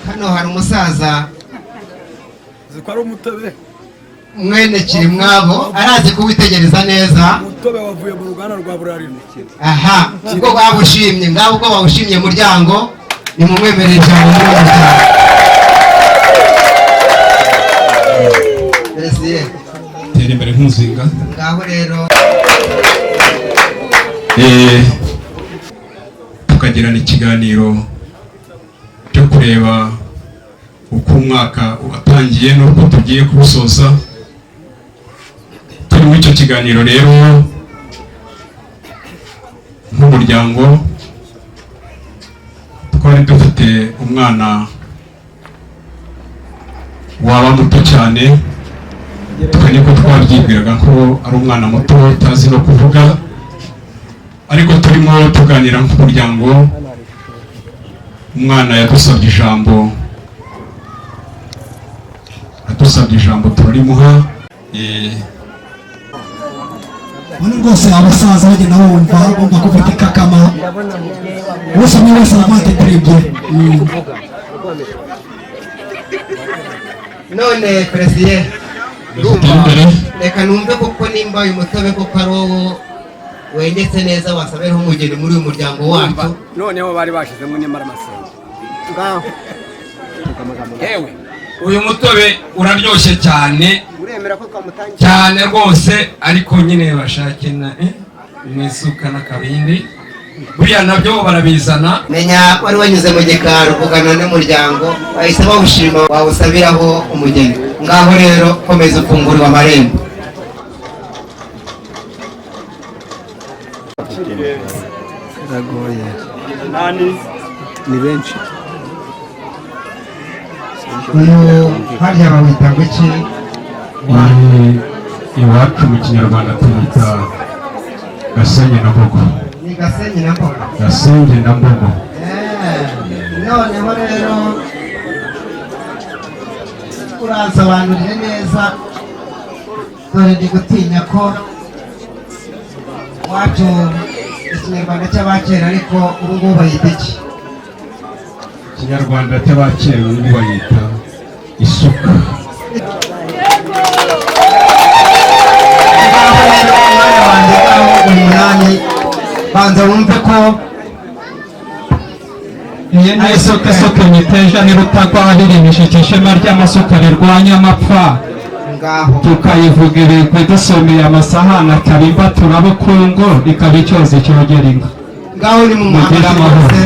hano hari umusaza zikwara umutobe mwene Kirimwabo arazi kuwitegereza neza. umutobe wavuye mu ruganda rwa Burariro. Aha, ubwo babushimye ngabo ubwo bawushimye muryango ni mumwemerere cyane muri muryango. Merci. Tera imbere nk'umuzinga. Ngaho rero tukagirana ikiganiro cyo kureba uko umwaka watangiye n'uko tugiye kuwusoza. Turi muri icyo kiganiro rero nk'umuryango twari dufite umwana waba muto cyane, twe niko twabyibwiraga ko ari umwana muto utazi no kuvuga, ariko turimo tuganira nk'umuryango. Umwana yadusabye ijambo turarimuha. Bano rwose abasaza bagenda bumva kufite kakama wese ni wese amate tribye. none President reka numve kuko nimba uyu mutobe kuko ari wowe wengetse neza wasabeho umugeni muri uyu muryango wacu. Noneho bari bashizemo n'imara masenga ngaho ewe Uyu mutobe uraryoshye cyane uremera ko twamutangiye cyane rwose, ariko nyine bashake na n'isuka n'akabindi buriya nabyo barabizana. Menya wari wanyuze mu gikari uvugana n'umuryango bahise bawushima wawusabiraho umugeni. Ngaho rero komeza ufungurwa amarembo. biragoye ni benshi. Uyu harya bawita guki? Iwacu mu Kinyarwanda tuyita Gasenyi na Mbogo. Ni Gasenyi na Mbogo. Gasenyi na Mbogo. Noneho rero uransobanurire neza, dore ndi gutinya ko wacu Ikinyarwanda cy'abakera ariko ubu ngubu bayita iki? Ikinyarwanda cy'abakera ubu ngubu bayita isuka. Banza wumve ko iyi ni isuka nyiteja ntirutagwahirimisha ishema ry'amasuka rirwanya amapfa, tukayivuga ibigwi dusomeye amasahani akaba imbatura bukungu ikaba icyozi cyogera inka. ngaho ni mu mugire amahoro.